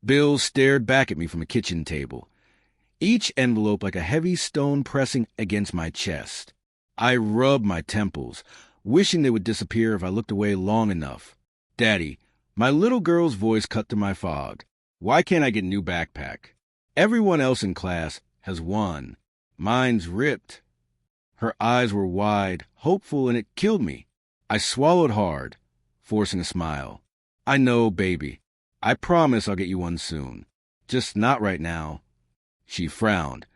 Bills stared back at me from a kitchen table, each envelope like a heavy stone pressing against my chest. I rubbed my temples, wishing they would disappear if I looked away long enough. Daddy, my little girl's voice cut through my fog. Why can't I get a new backpack? Everyone else in class has one. Mine's ripped. Her eyes were wide, hopeful, and it killed me. I swallowed hard, forcing a smile. I know, baby. I promise I'll get you one soon. Just not right now. She frowned,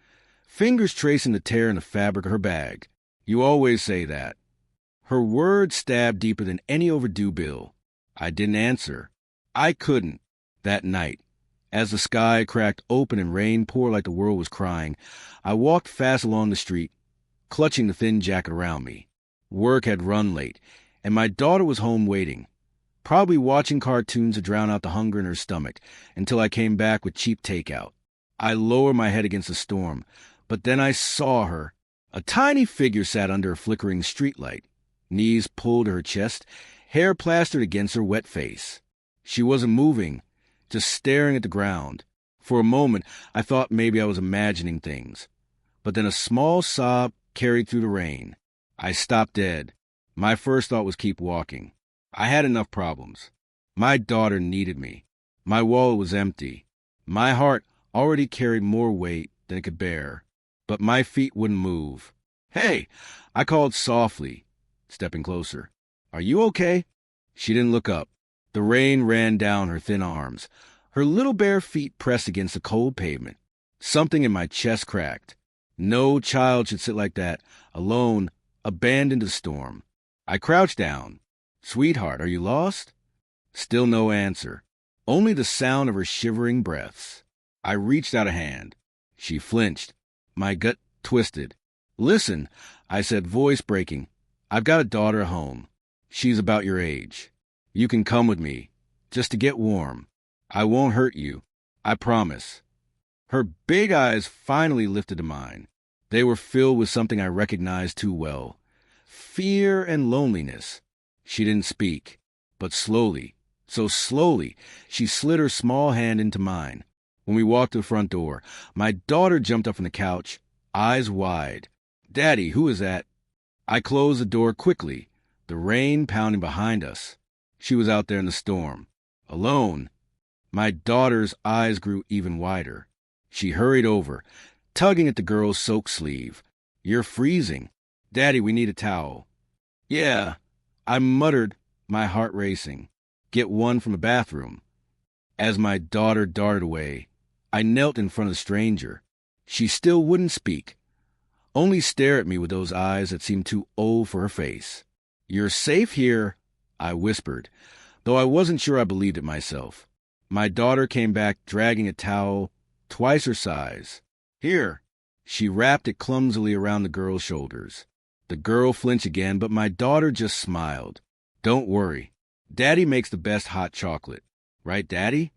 fingers tracing the tear in the fabric of her bag. You always say that. Her words stabbed deeper than any overdue bill. I didn't answer. I couldn't. That night, as the sky cracked open and rain poured like the world was crying, I walked fast along the street, clutching the thin jacket around me. Work had run late, and my daughter was home waiting, probably watching cartoons to drown out the hunger in her stomach until I came back with cheap takeout. I lowered my head against the storm, but then I saw her. A tiny figure sat under a flickering streetlight, knees pulled to her chest, hair plastered against her wet face. She wasn't moving, just staring at the ground. For a moment, I thought maybe I was imagining things. But then a small sob carried through the rain. I stopped dead. My first thought was keep walking. I had enough problems. My daughter needed me. My wallet was empty. My heart already carried more weight than it could bear. But my feet wouldn't move. Hey, I called softly, stepping closer. Are you okay? She didn't look up. The rain ran down her thin arms. Her little bare feet pressed against the cold pavement. Something in my chest cracked. No child should sit like that, alone, abandoned to the storm. I crouched down. Sweetheart, are you lost? Still no answer. Only the sound of her shivering breaths. I reached out a hand. She flinched. My gut twisted. Listen, I said, voice breaking. I've got a daughter at home. She's about your age. You can come with me, just to get warm. I won't hurt you. I promise. Her big eyes finally lifted to mine. They were filled with something I recognized too well. Fear and loneliness. She didn't speak, but slowly, so slowly, she slid her small hand into mine. When we walked to the front door, my daughter jumped up from the couch, eyes wide. Daddy, who is that? I closed the door quickly, the rain pounding behind us. She was out there in the storm, alone. My daughter's eyes grew even wider. She hurried over, tugging at the girl's soaked sleeve. You're freezing. Daddy, we need a towel. Yeah, I muttered, my heart racing. Get one from the bathroom. As my daughter darted away, I knelt in front of the stranger. She still wouldn't speak, only stare at me with those eyes that seemed too old for her face. You're safe here, I whispered, though I wasn't sure I believed it myself. My daughter came back dragging a towel twice her size. Here. She wrapped it clumsily around the girl's shoulders. The girl flinched again, but my daughter just smiled. Don't worry. Daddy makes the best hot chocolate. Right, Daddy?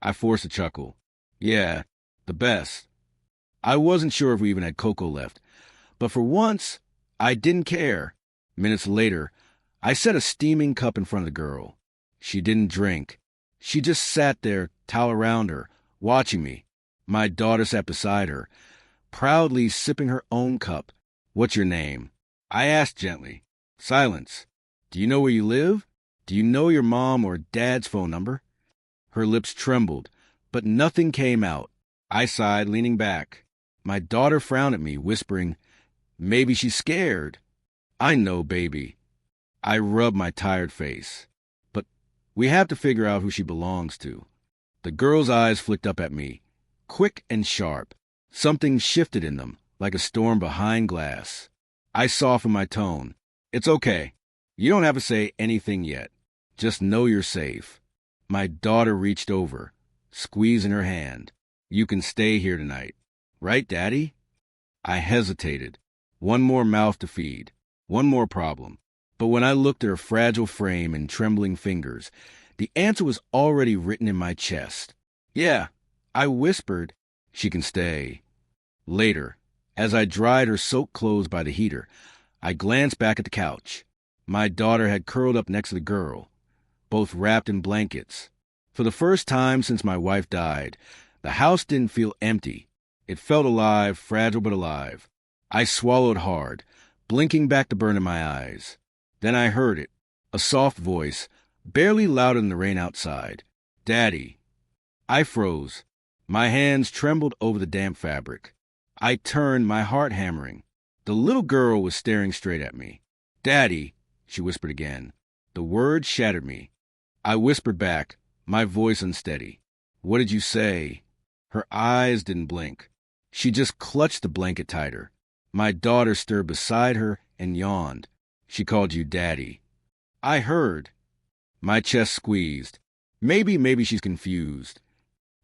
I forced a chuckle. Yeah, the best. I wasn't sure if we even had cocoa left, but for once, I didn't care. Minutes later, I set a steaming cup in front of the girl. She didn't drink. She just sat there, towel around her, watching me. My daughter sat beside her, proudly sipping her own cup. What's your name? I asked gently. Silence. Do you know where you live? Do you know your mom or dad's phone number? Her lips trembled, but nothing came out. I sighed, leaning back. My daughter frowned at me, whispering, maybe she's scared. I know, baby. I rubbed my tired face. But we have to figure out who she belongs to. The girl's eyes flicked up at me, quick and sharp. Something shifted in them, like a storm behind glass. I softened my tone. It's okay. You don't have to say anything yet. Just know you're safe. My daughter reached over, squeezing her hand. You can stay here tonight. Right, Daddy? I hesitated. One more mouth to feed. One more problem. But when I looked at her fragile frame and trembling fingers, the answer was already written in my chest. Yeah, I whispered, she can stay. Later, as I dried her soaked clothes by the heater, I glanced back at the couch. My daughter had curled up next to the girl, both wrapped in blankets. For the first time since my wife died, the house didn't feel empty. It felt alive, fragile but alive. I swallowed hard, blinking back the burn in my eyes. Then I heard it, a soft voice, barely louder than the rain outside. "Daddy." I froze. My hands trembled over the damp fabric. I turned, my heart hammering. The little girl was staring straight at me. "Daddy," she whispered again. The words shattered me. I whispered back, my voice unsteady. "What did you say?" Her eyes didn't blink. She just clutched the blanket tighter. My daughter stirred beside her and yawned. "She called you Daddy." I heard. My chest squeezed. Maybe she's confused.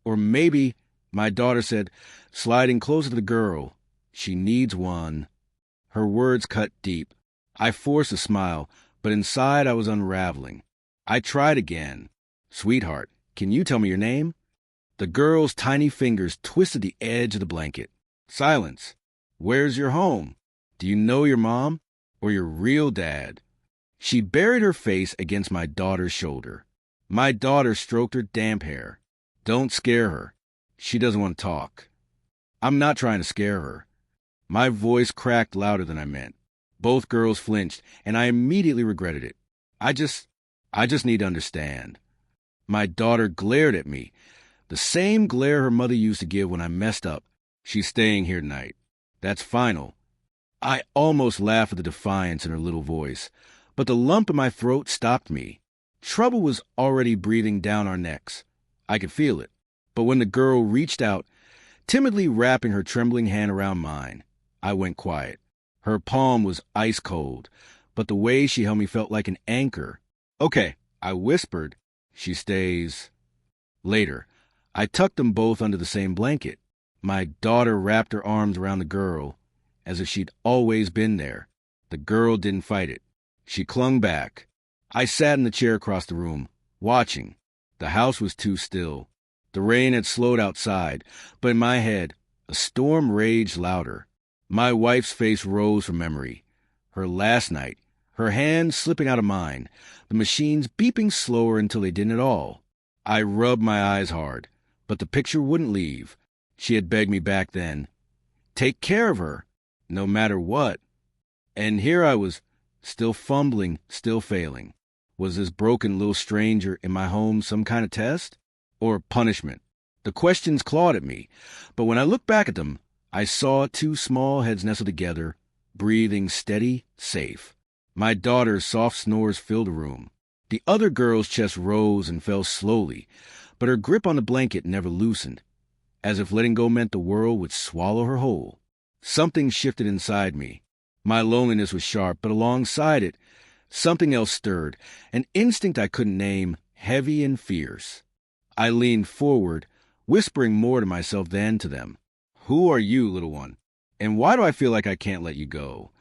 Or maybe, my daughter said, sliding closer to the girl, "She needs one." Her words cut deep. I forced a smile, but inside I was unraveling. I tried again. "Sweetheart, can you tell me your name?" The girl's tiny fingers twisted the edge of the blanket. Silence. "Where's your home? Do you know your mom? Or your real dad?" She buried her face against my daughter's shoulder. My daughter stroked her damp hair. "Don't scare her. She doesn't want to talk." "I'm not trying to scare her." My voice cracked louder than I meant. Both girls flinched, and I immediately regretted it. I just need to understand." My daughter glared at me, the same glare her mother used to give when I messed up. "She's staying here tonight. That's final." I almost laughed at the defiance in her little voice, but the lump in my throat stopped me. Trouble was already breathing down our necks. I could feel it. But when the girl reached out, timidly wrapping her trembling hand around mine, I went quiet. Her palm was ice cold, but the way she held me felt like an anchor. "Okay," I whispered. "She stays." Later, I tucked them both under the same blanket. My daughter wrapped her arms around the girl, as if she'd always been there. The girl didn't fight it. She clung back. I sat in the chair across the room, watching. The house was too still. The rain had slowed outside, but in my head, a storm raged louder. My wife's face rose from memory. Her last night, her hands slipping out of mine, the machines beeping slower until they didn't at all. I rubbed my eyes hard, but the picture wouldn't leave. She had begged me back then. Take care of her, no matter what. And here I was, still fumbling, still failing. Was this broken little stranger in my home some kind of test? Or punishment? The questions clawed at me, but when I looked back at them, I saw two small heads nestled together, breathing steady, safe. My daughter's soft snores filled the room. The other girl's chest rose and fell slowly, but her grip on the blanket never loosened, as if letting go meant the world would swallow her whole. Something shifted inside me. My loneliness was sharp, but alongside it, something else stirred, an instinct I couldn't name, heavy and fierce. I leaned forward, whispering more to myself than to them. "Who are you, little one? And why do I feel like I can't let you go?"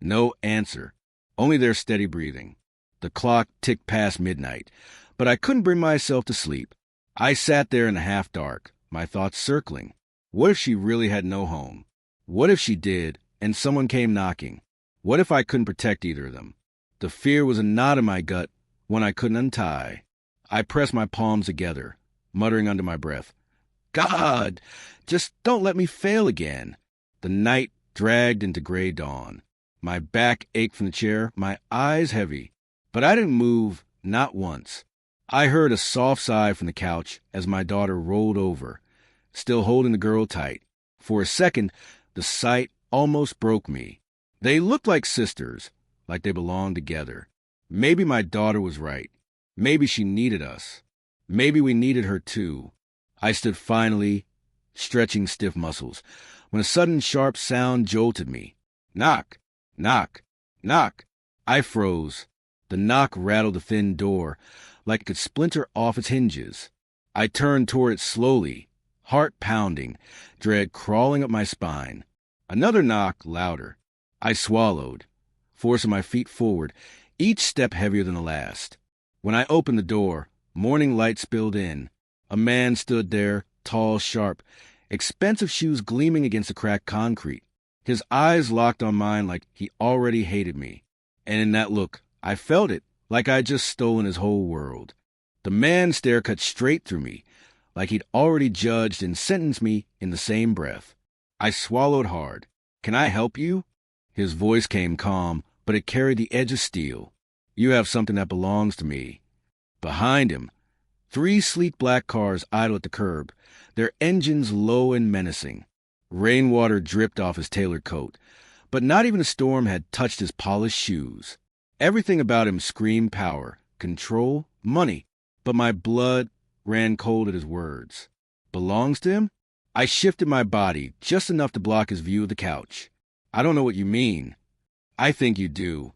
No answer, only their steady breathing. The clock ticked past midnight, but I couldn't bring myself to sleep. I sat there in the half-dark, my thoughts circling. What if she really had no home? What if she did, and someone came knocking? What if I couldn't protect either of them? The fear was a knot in my gut, one I couldn't untie. I pressed my palms together, muttering under my breath, "God, just don't let me fail again." The night dragged into gray dawn. My back ached from the chair, my eyes heavy. But I didn't move, not once. I heard a soft sigh from the couch as my daughter rolled over, still holding the girl tight. For a second, the sight almost broke me. They looked like sisters, like they belonged together. Maybe my daughter was right. Maybe she needed us. Maybe we needed her too. I stood finally, stretching stiff muscles, when a sudden sharp sound jolted me. Knock, knock, knock. I froze. The knock rattled the thin door, like it could splinter off its hinges. I turned toward it slowly, heart pounding, dread crawling up my spine. Another knock, louder. I swallowed, forcing my feet forward, each step heavier than the last. When I opened the door, morning light spilled in. A man stood there, tall, sharp, expensive shoes gleaming against the cracked concrete. His eyes locked on mine like he already hated me. And in that look, I felt it, like I'd just stolen his whole world. The man's stare cut straight through me, like he'd already judged and sentenced me in the same breath. I swallowed hard. "Can I help you?" His voice came calm, but it carried the edge of steel. "You have something that belongs to me." Behind him, 3 sleek black cars idled at the curb, their engines low and menacing. Rainwater dripped off his tailored coat, but not even a storm had touched his polished shoes. Everything about him screamed power, control, money, but my blood ran cold at his words. Belongs to him? I shifted my body just enough to block his view of the couch. "I don't know what you mean." "I think you do."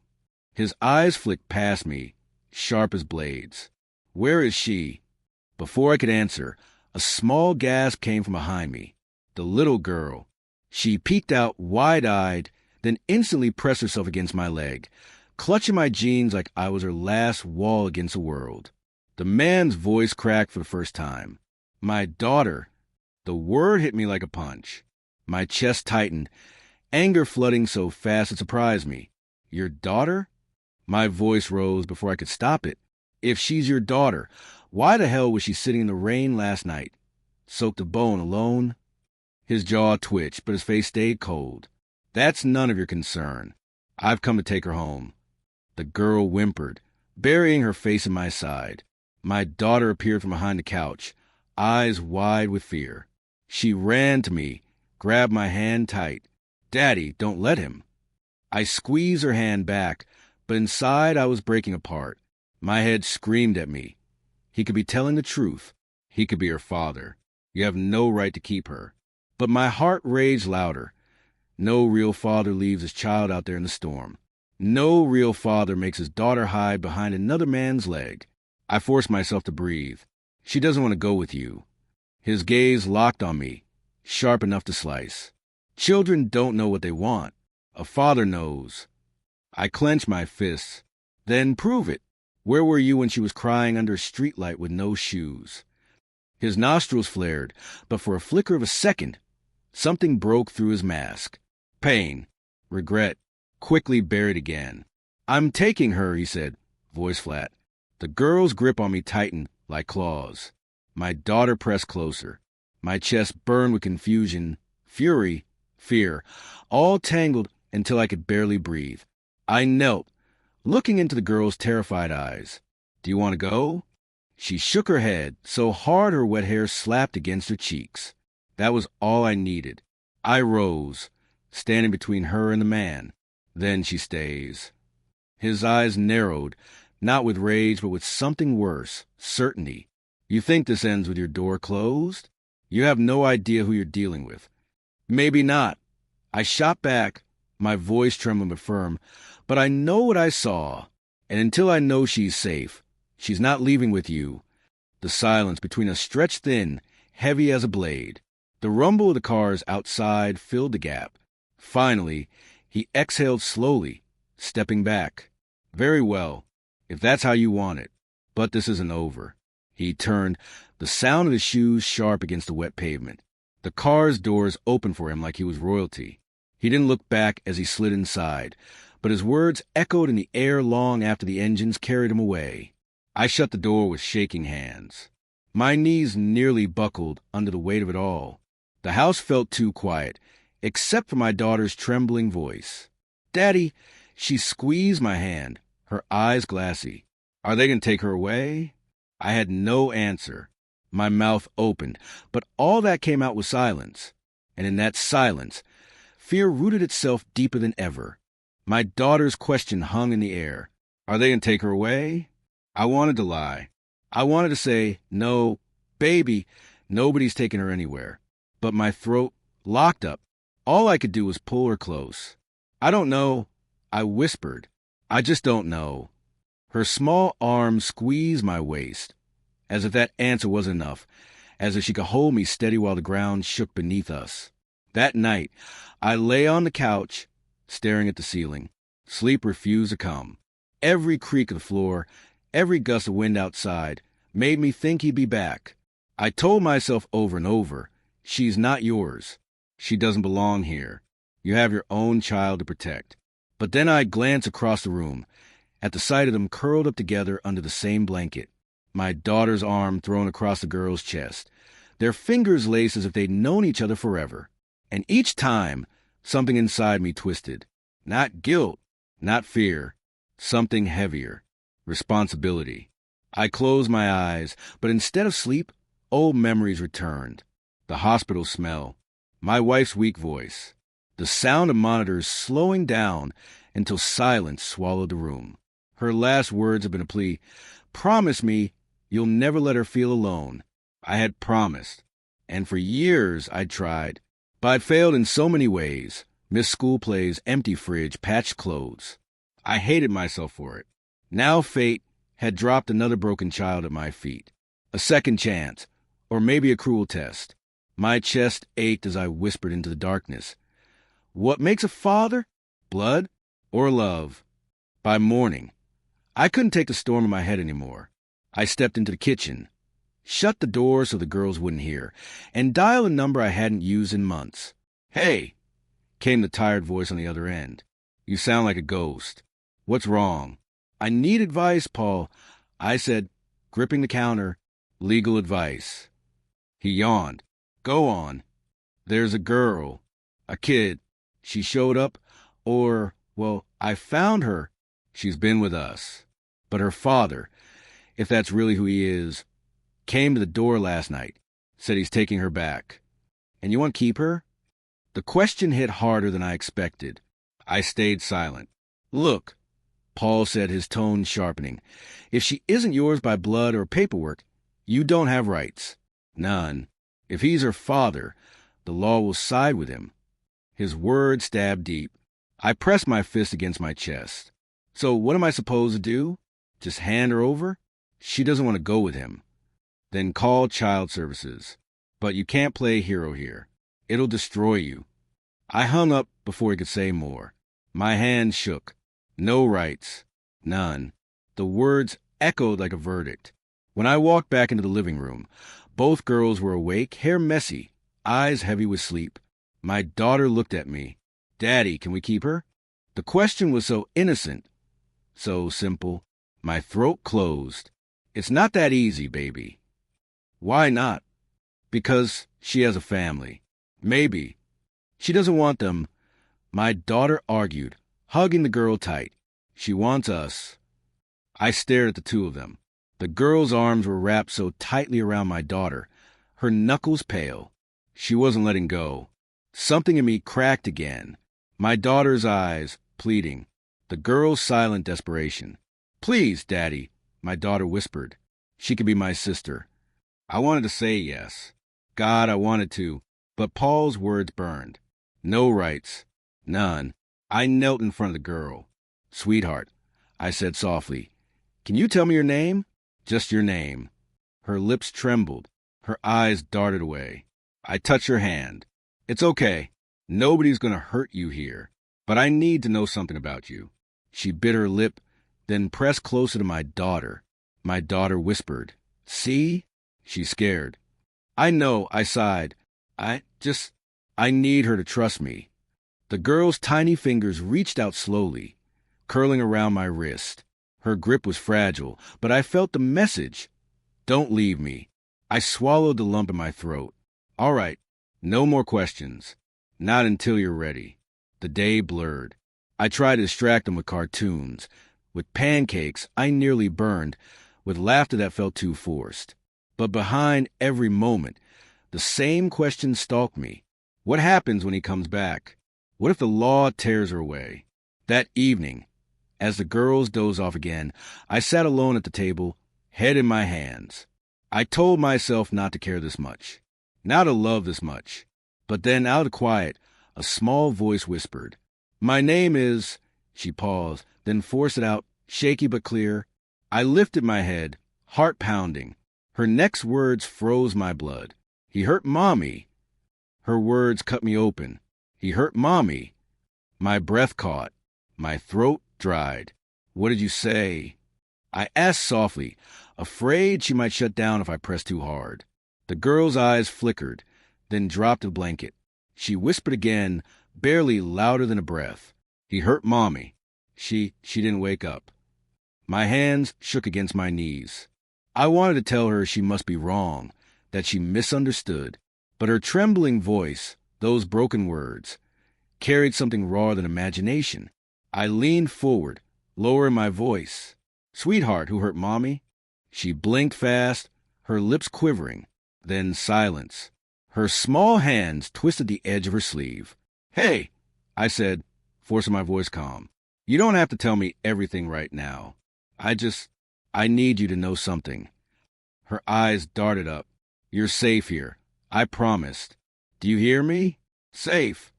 His eyes flicked past me, sharp as blades. "Where is she?" Before I could answer, a small gasp came from behind me. The little girl. She peeked out wide-eyed, then instantly pressed herself against my leg, clutching my jeans like I was her last wall against the world. The man's voice cracked for the first time. "My daughter." The word hit me like a punch. My chest tightened, anger flooding so fast it surprised me. "Your daughter?" My voice rose before I could stop it. "If she's your daughter, why the hell was she sitting in the rain last night? Soaked to bone alone?" His jaw twitched, but his face stayed cold. "That's none of your concern. I've come to take her home." The girl whimpered, burying her face in my side. My daughter appeared from behind the couch, eyes wide with fear. She ran to me, grabbed my hand tight. "Daddy, don't let him." I squeezed her hand back, but inside I was breaking apart. My head screamed at me. He could be telling the truth. He could be her father. You have no right to keep her. But my heart raged louder. No real father leaves his child out there in the storm. No real father makes his daughter hide behind another man's leg. I forced myself to breathe. "She doesn't want to go with you." His gaze locked on me, sharp enough to slice. Children don't know what they want. A father knows. I clenched my fists. "Then prove it. Where were you when she was crying under a streetlight with no shoes?" His nostrils flared, but for a flicker of a second, something broke through his mask. Pain, regret, quickly buried again. "I'm taking her," he said, voice flat. The girl's grip on me tightened like claws. My daughter pressed closer. My chest burned with confusion, fury, fear, all tangled until I could barely breathe. I knelt, looking into the girl's terrified eyes. "Do you want to go?" She shook her head so hard her wet hair slapped against her cheeks. That was all I needed. I rose, standing between her and the man. "Then she stays." His eyes narrowed, not with rage, but with something worse, certainty. "You think this ends with your door closed? You have no idea who you're dealing with." "Maybe not." I shot back, my voice trembling but firm. "But I know what I saw, and until I know she's safe, she's not leaving with you." The silence between us stretched thin, heavy as a blade. The rumble of the cars outside filled the gap. Finally, he exhaled slowly, stepping back. "Very well, if that's how you want it. But this isn't over." He turned, the sound of his shoes sharp against the wet pavement. The car's doors opened for him like he was royalty. He didn't look back as he slid inside, but his words echoed in the air long after the engines carried him away. I shut the door with shaking hands. My knees nearly buckled under the weight of it all. The house felt too quiet, except for my daughter's trembling voice. "Daddy," she squeezed my hand, her eyes glassy. "Are they going to take her away?" I had no answer. My mouth opened, but all that came out was silence. And in that silence, fear rooted itself deeper than ever. My daughter's question hung in the air. "Are they going to take her away?" I wanted to lie. I wanted to say, "No, baby, nobody's taking her anywhere." But my throat locked up. All I could do was pull her close. "I don't know," I whispered. "I just don't know." Her small arms squeezed my waist, as if that answer wasn't enough, as if she could hold me steady while the ground shook beneath us. That night, I lay on the couch, staring at the ceiling. Sleep refused to come. Every creak of the floor, every gust of wind outside, made me think he'd be back. I told myself over and over, "She's not yours. She doesn't belong here. You have your own child to protect." But then I'd glance across the room, at the sight of them curled up together under the same blanket. my daughter's arm thrown across the girl's chest, their fingers laced as if they'd known each other forever. And each time, something inside me twisted. Not guilt, not fear, something heavier. Responsibility. I closed my eyes, but instead of sleep, old memories returned. The hospital smell, my wife's weak voice, the sound of monitors slowing down until silence swallowed the room. Her last words had been a plea. Promise me you'll never let her feel alone. I had promised, and for years I'd tried, but I'd failed in so many ways. Missed school plays, empty fridge, patched clothes. I hated myself for it. Now fate had dropped another broken child at my feet. A second chance, or maybe a cruel test. My chest ached as I whispered into the darkness. What makes a father? Blood or love? By morning, I couldn't take the storm in my head anymore. I stepped into the kitchen, shut the door so the girls wouldn't hear, and dialed a number I hadn't used in months. Hey, came the tired voice on the other end. You sound like a ghost. What's wrong? I need advice, Paul, I said, gripping the counter. Legal advice. He yawned. Go on. There's a girl, a kid. She showed up, well, I found her. She's been with us. But her father, if that's really who he is, came to the door last night, said he's taking her back. And you want to keep her? The question hit harder than I expected. I stayed silent. Look, Paul said, his tone sharpening. If she isn't yours by blood or paperwork, you don't have rights. None. If he's her father, the law will side with him. His words stabbed deep. I pressed my fist against my chest. So what am I supposed to do? Just hand her over? She doesn't want to go with him. Then call child services. But you can't play hero here. It'll destroy you. I hung up before he could say more. My hands shook. No rights. None. The words echoed like a verdict. When I walked back into the living room, both girls were awake, hair messy, eyes heavy with sleep. My daughter looked at me. Daddy, can we keep her? The question was so innocent, so simple. My throat closed. It's not that easy, baby. Why not? Because she has a family. Maybe. She doesn't want them. My daughter argued, hugging the girl tight. She wants us. I stared at the two of them. The girl's arms were wrapped so tightly around my daughter, her knuckles pale. She wasn't letting go. Something in me cracked again. My daughter's eyes, pleading. The girl's silent desperation. Please, Daddy, my daughter whispered. She could be my sister. I wanted to say yes. God, I wanted to. But Paul's words burned. No rights. None. I knelt in front of the girl. Sweetheart, I said softly, can you tell me your name? Just your name. Her lips trembled. Her eyes darted away. I touched her hand. It's okay. Nobody's going to hurt you here. But I need to know something about you. She bit her lip, then pressed closer to my daughter. My daughter whispered, See? She's scared. I know, I sighed. I need her to trust me. The girl's tiny fingers reached out slowly, curling around my wrist. Her grip was fragile, but I felt the message. Don't leave me. I swallowed the lump in my throat. All right, no more questions. Not until you're ready. The day blurred. I tried to distract them with cartoons. With pancakes I nearly burned, with laughter that felt too forced. But behind every moment, the same question stalked me. What happens when he comes back? What if the law tears her away? That evening, as the girls dozed off again, I sat alone at the table, head in my hands. I told myself not to care this much, not to love this much. But then, out of the quiet, a small voice whispered, My name is... She paused, then forced it out, shaky but clear. I lifted my head, heart pounding. Her next words froze my blood. He hurt Mommy. Her words cut me open. He hurt Mommy. My breath caught. My throat dried. What did you say? I asked softly, afraid she might shut down if I pressed too hard. The girl's eyes flickered, then dropped the blanket. She whispered again, barely louder than a breath. He hurt Mommy. She didn't wake up. My hands shook against my knees. I wanted to tell her she must be wrong, that she misunderstood. But her trembling voice, those broken words, carried something rawer than imagination. I leaned forward, lowering my voice. "Sweetheart, who hurt Mommy?" She blinked fast, her lips quivering, then silence. Her small hands twisted the edge of her sleeve. "Hey," I said, forcing my voice calm. "You don't have to tell me everything right now. I need you to know something." Her eyes darted up. "You're safe here. I promised. Do you hear me? Safe."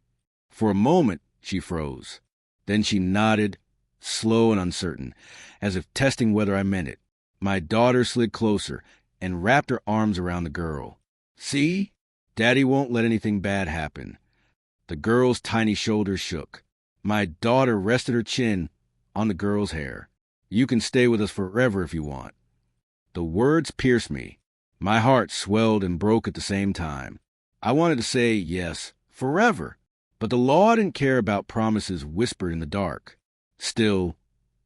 For a moment, she froze. Then she nodded, slow and uncertain, as if testing whether I meant it. My daughter slid closer and wrapped her arms around the girl. "See? Daddy won't let anything bad happen." The girl's tiny shoulders shook. My daughter rested her chin on the girl's hair. "You can stay with us forever if you want." The words pierced me. My heart swelled and broke at the same time. I wanted to say yes, forever, but the law didn't care about promises whispered in the dark. Still,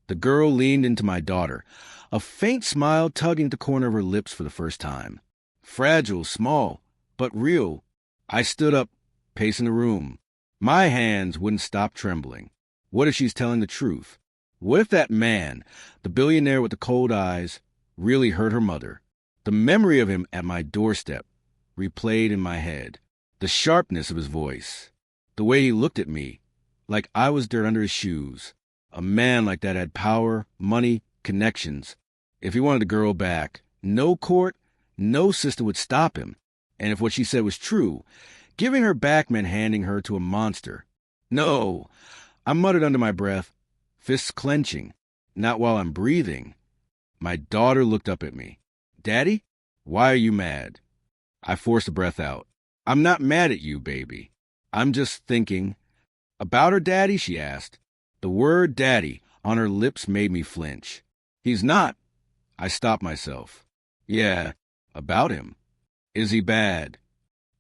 the girl leaned into my daughter, a faint smile tugging at the corner of her lips for the first time. Fragile, small, but real. I stood up, pacing the room. My hands wouldn't stop trembling. What if she's telling the truth? What if that man, the billionaire with the cold eyes, really hurt her mother? The memory of him at my doorstep replayed in my head. The sharpness of his voice. The way he looked at me, like I was dirt under his shoes. A man like that had power, money, connections. If he wanted the girl back, no court, no system would stop him. And if what she said was true, giving her back meant handing her to a monster. No, I muttered under my breath, fists clenching. Not while I'm breathing. My daughter looked up at me. "Daddy, why are you mad?" I forced a breath out. "I'm not mad at you, baby. I'm just thinking." "About her daddy?" she asked. The word daddy on her lips made me flinch. "He's not." I stopped myself. "Yeah, about him. Is he bad?"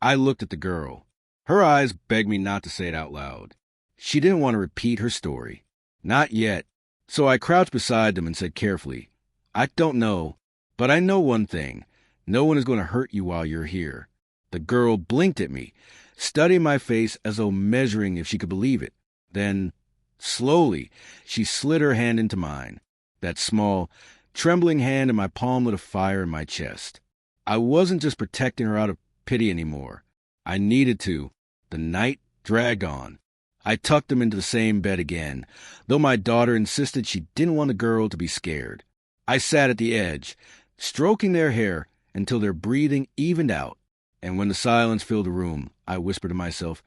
I looked at the girl. Her eyes begged me not to say it out loud. She didn't want to repeat her story. Not yet. So I crouched beside them and said carefully, "I don't know, but I know one thing. No one is going to hurt you while you're here." The girl blinked at me, studying my face as though measuring if she could believe it. Then, slowly, she slid her hand into mine. That small, trembling hand in my palm lit a fire in my chest. I wasn't just protecting her out of pity anymore. I needed to. The night dragged on. I tucked them into the same bed again, though my daughter insisted she didn't want the girl to be scared. I sat at the edge, stroking their hair until their breathing evened out. And when the silence filled the room, I whispered to myself,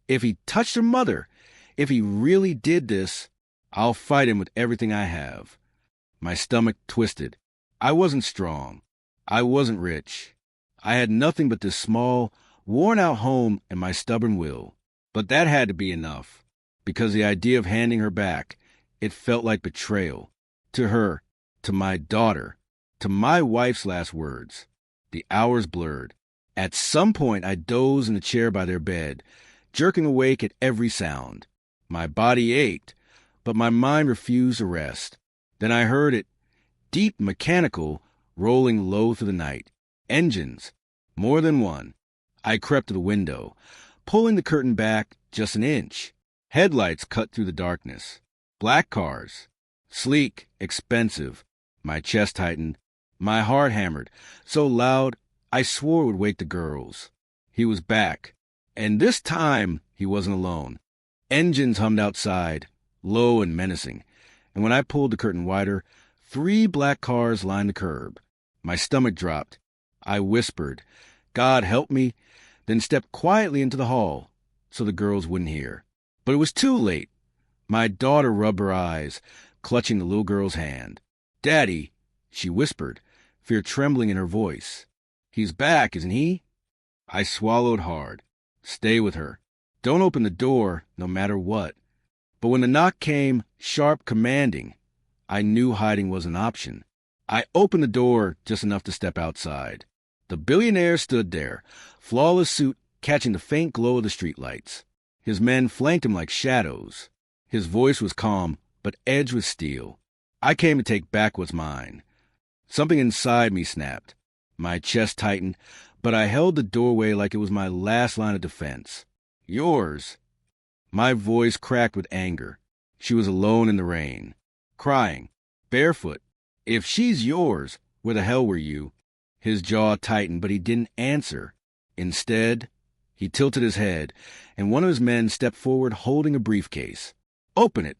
if he touched her mother, if he really did this, I'll fight him with everything I have. My stomach twisted. I wasn't strong. I wasn't rich. I had nothing but this small, worn-out home and my stubborn will. But that had to be enough, because the idea of handing her back, it felt like betrayal. To her, to my daughter, to my wife's last words. The hours blurred. At some point, I dozed in a chair by their bed, jerking awake at every sound. My body ached, but my mind refused to rest. Then I heard it, deep mechanical, rolling low through the night. Engines, more than one. I crept to the window, pulling the curtain back just an inch. Headlights cut through the darkness. Black cars. Sleek, expensive. My chest tightened. My heart hammered, so loud I swore it would wake the girls. He was back, and this time he wasn't alone. Engines hummed outside, low and menacing, and when I pulled the curtain wider, 3 black cars lined the curb. My stomach dropped. I whispered, "God help me," then stepped quietly into the hall so the girls wouldn't hear. But it was too late. My daughter rubbed her eyes, clutching the little girl's hand. "Daddy," she whispered, fear trembling in her voice. "He's back, isn't he?" I swallowed hard. Stay with her. Don't open the door, no matter what. But when the knock came, sharp, commanding, I knew hiding was an option. I opened the door just enough to step outside. The billionaire stood there, flawless suit catching the faint glow of the streetlights. His men flanked him like shadows. His voice was calm, but edged with steel. "I came to take back what's mine." Something inside me snapped. My chest tightened, but I held the doorway like it was my last line of defense. Yours. My voice cracked with anger. She was alone in the rain, crying, barefoot. If she's yours, where the hell were you? His jaw tightened, but he didn't answer. Instead, he tilted his head, and one of his men stepped forward holding a briefcase. Open it,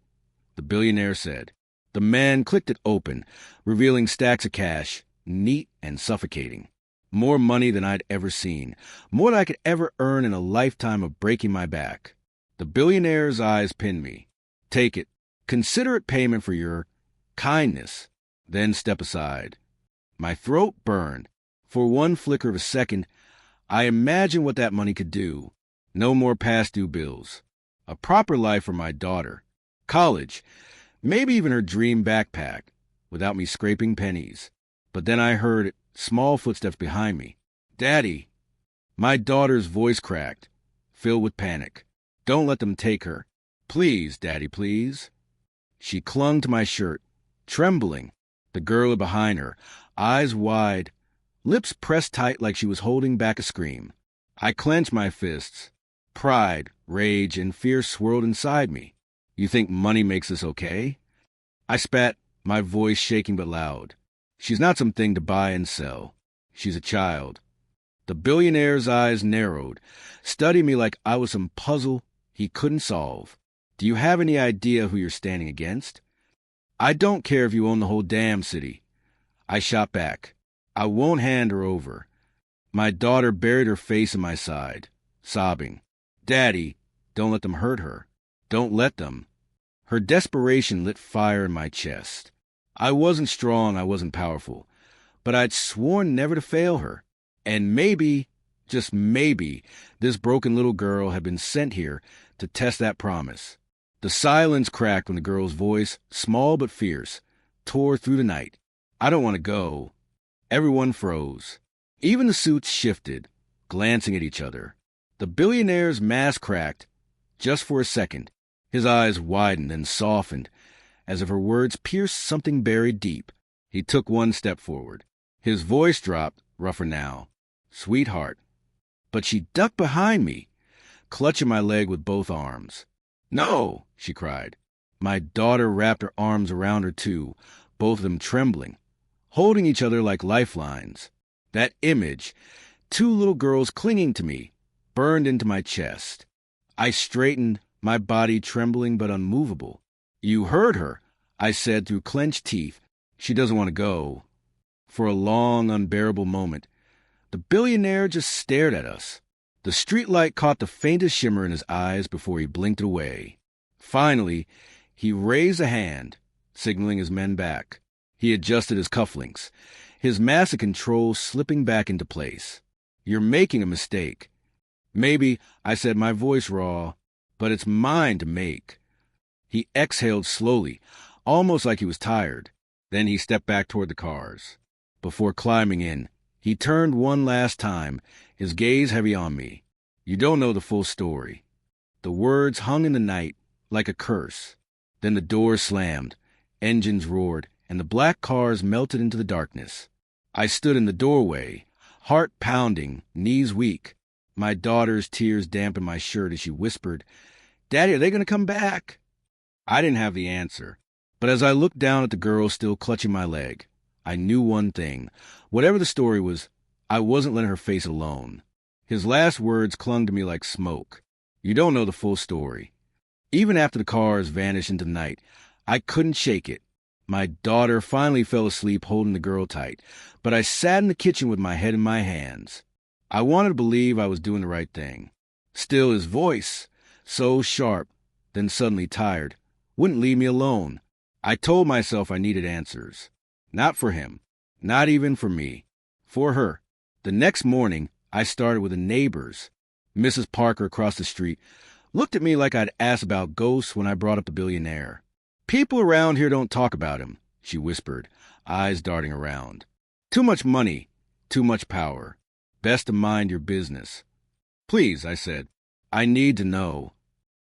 the billionaire said. The man clicked it open, revealing stacks of cash, neat and suffocating. More money than I'd ever seen, more than I could ever earn in a lifetime of breaking my back. The billionaire's eyes pinned me. Take it. Consider it payment for your kindness. Then step aside. My throat burned. For one flicker of a second, I imagined what that money could do. No more past due bills. A proper life for my daughter. College. Maybe even her dream backpack, without me scraping pennies. But then I heard small footsteps behind me. Daddy. My daughter's voice cracked, filled with panic. Don't let them take her. Please, Daddy, please. She clung to my shirt, trembling. The girl behind her, eyes wide, lips pressed tight like she was holding back a scream. I clenched my fists. Pride, rage, and fear swirled inside me. You think money makes this okay? I spat, my voice shaking but loud. She's not something to buy and sell. She's a child. The billionaire's eyes narrowed, studying me like I was some puzzle he couldn't solve. Do you have any idea who you're standing against? I don't care if you own the whole damn city. I shot back. I won't hand her over. My daughter buried her face in my side, sobbing. Daddy, don't let them hurt her. Don't let them. Her desperation lit fire in my chest. I wasn't strong, I wasn't powerful, but I'd sworn never to fail her. And maybe, just maybe, this broken little girl had been sent here to test that promise. The silence cracked when the girl's voice, small but fierce, tore through the night. I don't want to go. Everyone froze. Even the suits shifted, glancing at each other. The billionaire's mask cracked, just for a second. His eyes widened and softened, as if her words pierced something buried deep. He took one step forward. His voice dropped, rougher now. Sweetheart. But she ducked behind me, clutching my leg with both arms. No, she cried. My daughter wrapped her arms around her too, both of them trembling, holding each other like lifelines. That image, two little girls clinging to me, burned into my chest. I straightened, my body trembling but unmovable. You heard her, I said through clenched teeth. She doesn't want to go. For a long, unbearable moment, the billionaire just stared at us. The streetlight caught the faintest shimmer in his eyes before he blinked it away. Finally, he raised a hand, signaling his men back. He adjusted his cufflinks, his mask of control slipping back into place. You're making a mistake. Maybe, I said, my voice raw, but it's mine to make. He exhaled slowly, almost like he was tired. Then he stepped back toward the cars. Before climbing in, he turned one last time, his gaze heavy on me. You don't know the full story. The words hung in the night like a curse. Then the doors slammed, engines roared, and the black cars melted into the darkness. I stood in the doorway, heart pounding, knees weak. My daughter's tears dampened my shirt as she whispered, Daddy, are they going to come back? I didn't have the answer, but as I looked down at the girl still clutching my leg, I knew one thing. Whatever the story was, I wasn't letting her face alone. His last words clung to me like smoke. You don't know the full story. Even after the cars vanished into the night, I couldn't shake it. My daughter finally fell asleep holding the girl tight, but I sat in the kitchen with my head in my hands. I wanted to believe I was doing the right thing. Still, his voice, so sharp, then suddenly tired, wouldn't leave me alone. I told myself I needed answers. Not for him. Not even for me. For her. The next morning, I started with the neighbors. Mrs. Parker across the street looked at me like I'd asked about ghosts when I brought up the billionaire. People around here don't talk about him, she whispered, eyes darting around. Too much money. Too much power. Best to mind your business. Please, I said. I need to know.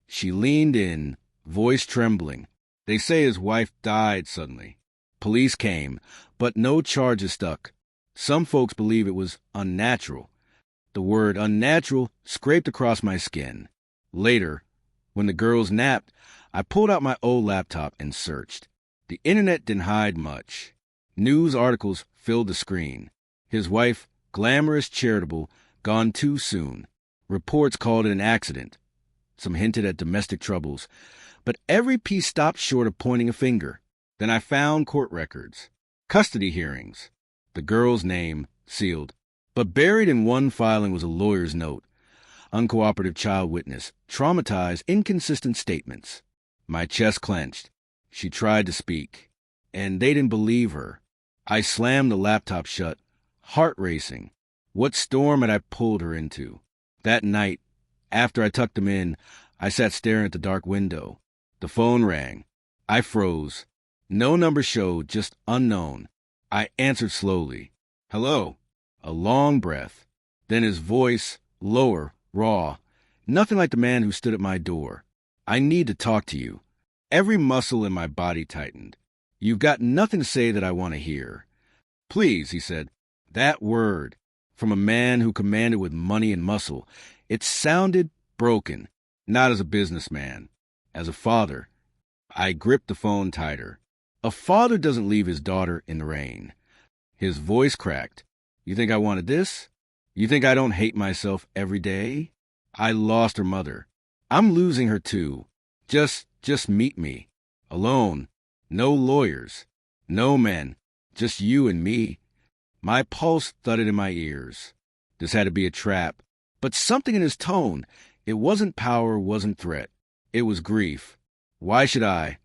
She leaned in, voice trembling. They say his wife died suddenly. Police came, but no charges stuck. Some folks believe it was unnatural. The word unnatural scraped across my skin. Later, when the girls napped, I pulled out my old laptop and searched. The internet didn't hide much. News articles filled the screen. His wife, glamorous, charitable, gone too soon. Reports called it an accident. Some hinted at domestic troubles. But every piece stopped short of pointing a finger. Then I found court records. Custody hearings. The girl's name sealed. But buried in one filing was a lawyer's note. Uncooperative child witness. Traumatized, inconsistent statements. My chest clenched. She tried to speak. And they didn't believe her. I slammed the laptop shut, heart racing. What storm had I pulled her into? That night, after I tucked them in, I sat staring at the dark window. The phone rang. I froze. No number showed, just unknown. I answered slowly. Hello. A long breath. Then his voice, lower, raw. Nothing like the man who stood at my door. I need to talk to you. Every muscle in my body tightened. You've got nothing to say that I want to hear. Please, he said. That word, from a man who commanded with money and muscle, it sounded broken, not as a businessman, as a father. I gripped the phone tighter. A father doesn't leave his daughter in the rain. His voice cracked. You think I wanted this? You think I don't hate myself every day? I lost her mother. I'm losing her too. Just meet me. Alone. No lawyers. No men. Just you and me. My pulse thudded in my ears. This had to be a trap. But something in his tone. It wasn't power, wasn't threat. It was grief. Why should I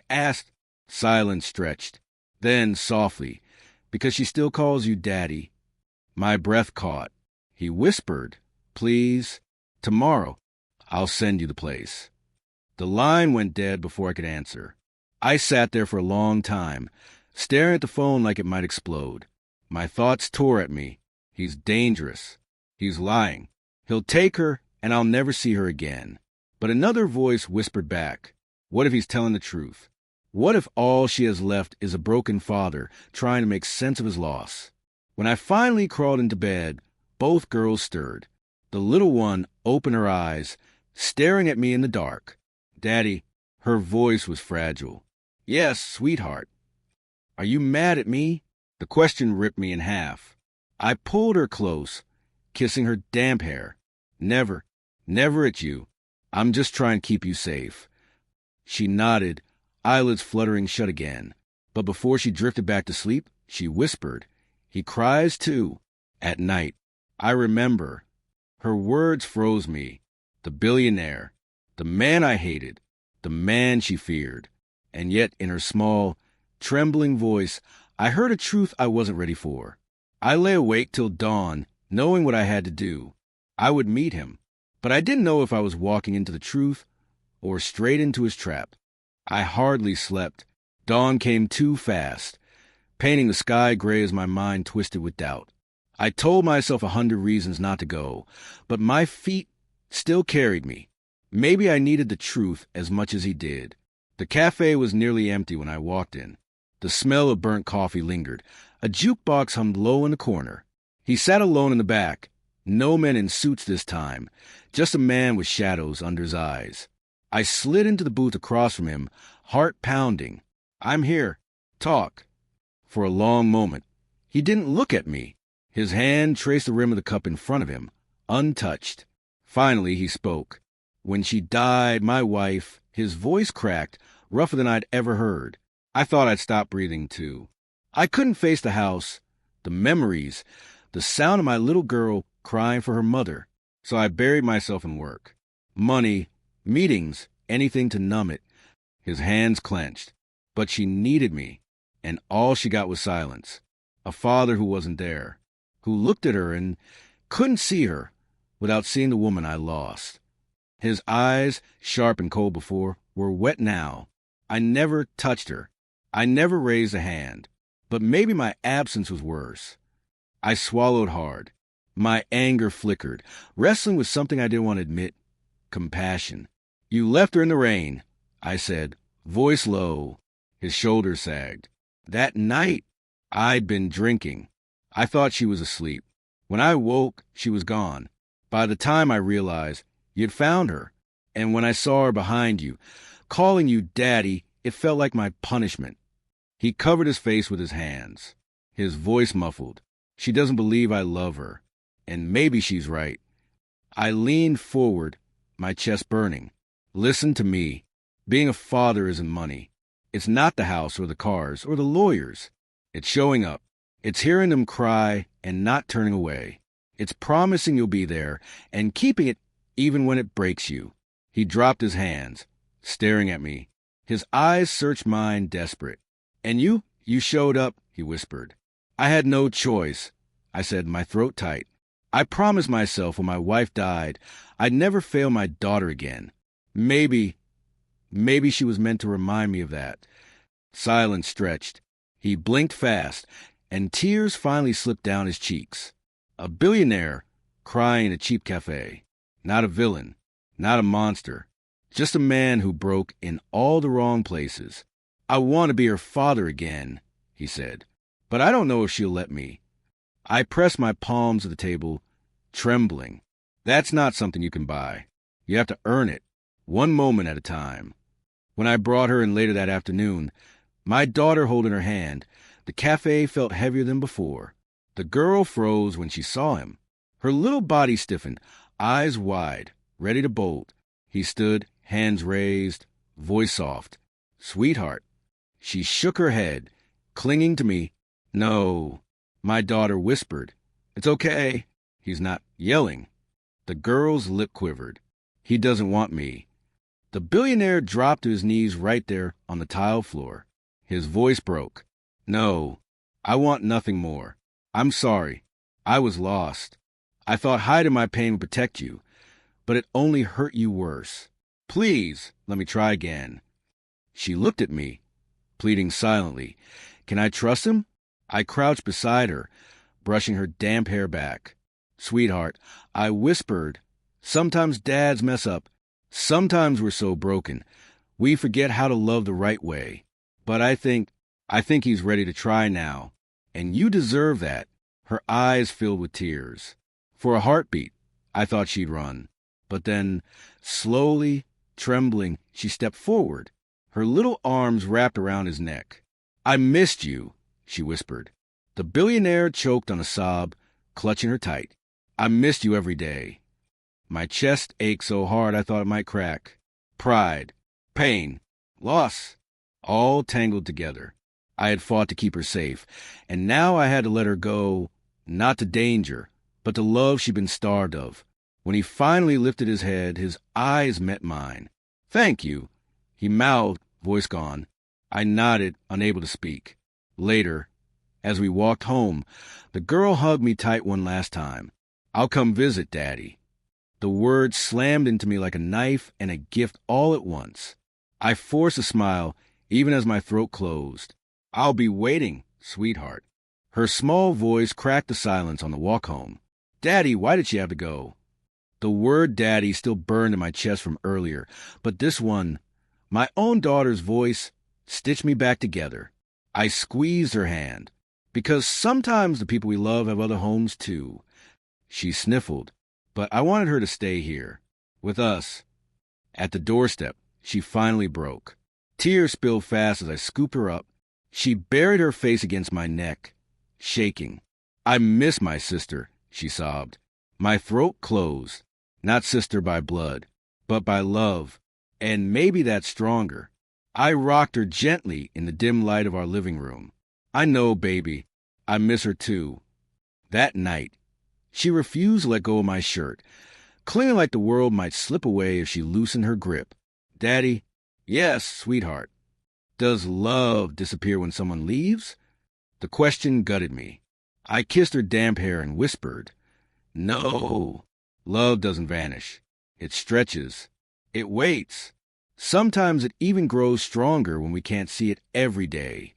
asked. Silence stretched. Then, softly, because she still calls you Daddy. My breath caught. He whispered, please, tomorrow, I'll send you the place. The line went dead before I could answer. I sat there for a long time, staring at the phone like it might explode. My thoughts tore at me. He's dangerous. He's lying. He'll take her, and I'll never see her again. But another voice whispered back, what if he's telling the truth? What if all she has left is a broken father trying to make sense of his loss? When I finally crawled into bed, both girls stirred. The little one opened her eyes, staring at me in the dark. Daddy, her voice was fragile. Yes, sweetheart. Are you mad at me? The question ripped me in half. I pulled her close, kissing her damp hair. Never at you. I'm just trying to keep you safe. She nodded, eyelids fluttering shut again. But before she drifted back to sleep, she whispered, he cries too, at night. I remember. Her words froze me. The billionaire, the man I hated, the man she feared. And yet in her small, trembling voice, I heard a truth I wasn't ready for. I lay awake till dawn, knowing what I had to do. I would meet him, but I didn't know if I was walking into the truth or straight into his trap. I hardly slept. Dawn came too fast, painting the sky gray as my mind twisted with doubt. I told myself 100 reasons not to go, but my feet still carried me. Maybe I needed the truth as much as he did. The cafe was nearly empty when I walked in. The smell of burnt coffee lingered. A jukebox hummed low in the corner. He sat alone in the back. No men in suits this time, just a man with shadows under his eyes. I slid into the booth across from him, heart pounding. I'm here. Talk. For a long moment, he didn't look at me. His hand traced the rim of the cup in front of him, untouched. Finally, he spoke. When she died, my wife, his voice cracked, rougher than I'd ever heard. I thought I'd stop breathing, too. I couldn't face the house, the memories, the sound of my little girl crying for her mother. So I buried myself in work. Money, meetings, anything to numb it. His hands clenched. But she needed me, and all she got was silence. A father who wasn't there, who looked at her and couldn't see her without seeing the woman I lost. His eyes, sharp and cold before, were wet now. I never touched her. I never raised a hand. But maybe my absence was worse. I swallowed hard. My anger flickered, wrestling with something I didn't want to admit. Compassion. You left her in the rain, I said, voice low. His shoulders sagged. That night, I'd been drinking. I thought she was asleep. When I woke, she was gone. By the time I realized, you'd found her. And when I saw her behind you, calling you Daddy, it felt like my punishment. He covered his face with his hands, his voice muffled. She doesn't believe I love her. And maybe she's right. I leaned forward, my chest burning. Listen to me. Being a father isn't money. It's not the house or the cars or the lawyers. It's showing up. It's hearing them cry and not turning away. It's promising you'll be there and keeping it even when it breaks you. He dropped his hands, staring at me. His eyes searched mine, desperate. And you showed up, he whispered. I had no choice, I said, my throat tight. I promised myself when my wife died, I'd never fail my daughter again. Maybe she was meant to remind me of that. Silence stretched. He blinked fast, and tears finally slipped down his cheeks. A billionaire crying in a cheap cafe. Not a villain, not a monster. Just a man who broke in all the wrong places. I want to be her father again, he said, but I don't know if she'll let me. I pressed my palms to the table, trembling. That's not something you can buy. You have to earn it, one moment at a time. When I brought her in later that afternoon, my daughter holding her hand, the cafe felt heavier than before. The girl froze when she saw him. Her little body stiffened, eyes wide, ready to bolt. He stood, hands raised, voice soft. Sweetheart. She shook her head, clinging to me. No. My daughter whispered. It's okay. He's not yelling. The girl's lip quivered. He doesn't want me. The billionaire dropped to his knees right there on the tile floor. His voice broke. No, I want nothing more. I'm sorry. I was lost. I thought hiding my pain would protect you, but it only hurt you worse. Please, let me try again. She looked at me, pleading silently. Can I trust him? I crouched beside her, brushing her damp hair back. Sweetheart, I whispered, sometimes dads mess up. Sometimes we're so broken, we forget how to love the right way. But I think he's ready to try now. And you deserve that. Her eyes filled with tears. For a heartbeat, I thought she'd run. But then, slowly, trembling, she stepped forward. Her little arms wrapped around his neck. I missed you, she whispered. The billionaire choked on a sob, clutching her tight. I missed you every day. My chest ached so hard I thought it might crack. Pride, pain, loss, all tangled together. I had fought to keep her safe, and now I had to let her go, not to danger, but to love she'd been starved of. When he finally lifted his head, his eyes met mine. Thank you, he mouthed, voice gone. I nodded, unable to speak. Later, as we walked home, the girl hugged me tight one last time. I'll come visit, Daddy. The words slammed into me like a knife and a gift all at once. I forced a smile, even as my throat closed. I'll be waiting, sweetheart. Her small voice cracked the silence on the walk home. Daddy, why did she have to go? The word daddy still burned in my chest from earlier, but this one, my own daughter's voice, stitched me back together. I squeezed her hand, because sometimes the people we love have other homes too. She sniffled, but I wanted her to stay here, with us. At the doorstep, she finally broke. Tears spilled fast as I scooped her up. She buried her face against my neck, shaking. I miss my sister, she sobbed. My throat closed, not sister by blood, but by love, and maybe that's stronger. I rocked her gently in the dim light of our living room. I know, baby, I miss her too. That night, she refused to let go of my shirt, clinging like the world might slip away if she loosened her grip. Daddy, yes, sweetheart. Does love disappear when someone leaves? The question gutted me. I kissed her damp hair and whispered, no, love doesn't vanish. It stretches. It waits. Sometimes it even grows stronger when we can't see it every day.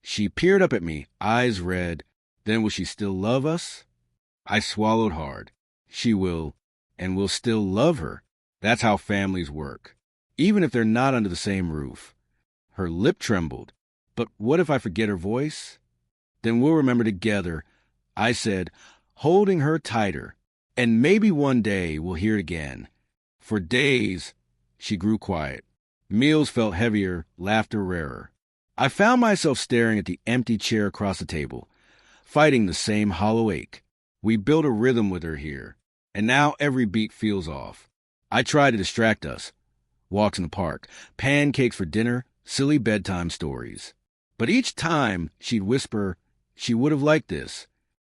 She peered up at me, eyes red. Then will she still love us? I swallowed hard. She will, and we'll still love her. That's how families work, even if they're not under the same roof. Her lip trembled. But what if I forget her voice? Then we'll remember together, I said, holding her tighter. And maybe one day we'll hear it again. For days, she grew quiet. Meals felt heavier, laughter rarer. I found myself staring at the empty chair across the table, fighting the same hollow ache. We built a rhythm with her here, and now every beat feels off. I try to distract us. Walks in the park, pancakes for dinner, silly bedtime stories. But each time she'd whisper, she would have liked this.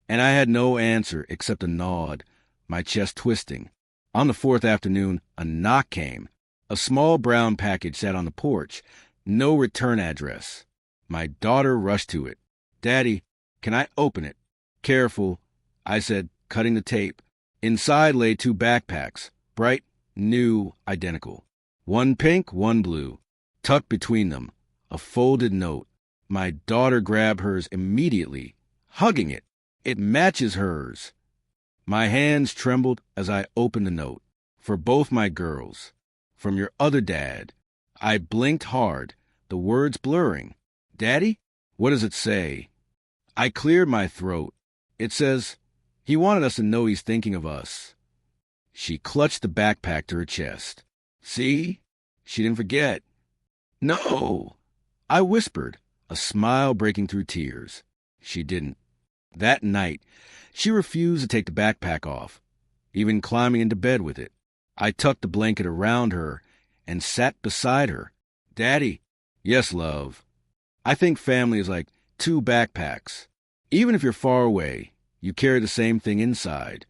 And I had no answer except a nod, my chest twisting. On the fourth afternoon, a knock came. A small brown package sat on the porch. No return address. My daughter rushed to it. "Daddy, can I open it?" "Careful," I said, cutting the tape. Inside lay 2 backpacks, bright, new, identical. One pink, one blue. Tucked between them, a folded note. My daughter grabbed hers immediately, hugging it. "It matches hers." My hands trembled as I opened the note. "For both my girls. From your other dad." I blinked hard, the words blurring. "Daddy? What does it say?" I cleared my throat. "It says, he wanted us to know he's thinking of us." She clutched the backpack to her chest. "See? She didn't forget." "No," I whispered, a smile breaking through tears. She didn't. That night, she refused to take the backpack off, even climbing into bed with it. I tucked the blanket around her and sat beside her. "Daddy." "Yes, love. I think family is like 2 backpacks. Even if you're far away, you carry the same thing inside."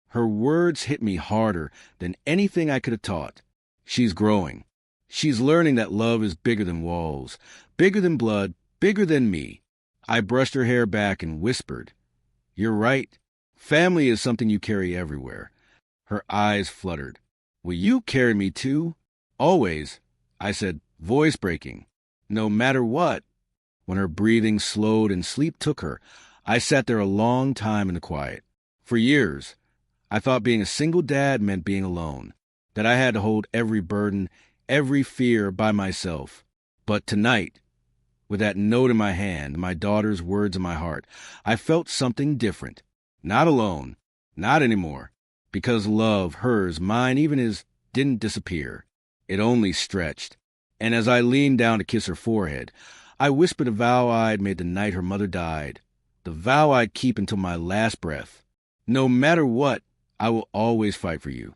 Her words hit me harder than anything I could have taught. She's growing. She's learning that love is bigger than walls, bigger than blood, bigger than me. I brushed her hair back and whispered, "You're right. Family is something you carry everywhere." Her eyes fluttered. "Will you carry me too?" "Always," I said, voice breaking. "No matter what." When her breathing slowed and sleep took her, I sat there a long time in the quiet. For years, I thought being a single dad meant being alone, that I had to hold every burden, every fear by myself. But tonight, with that note in my hand, my daughter's words in my heart, I felt something different. Not alone. Not anymore. Because love, hers, mine, even his, didn't disappear. It only stretched. And as I leaned down to kiss her forehead, I whispered a vow I'd made the night her mother died. The vow I'd keep until my last breath. "No matter what, I will always fight for you.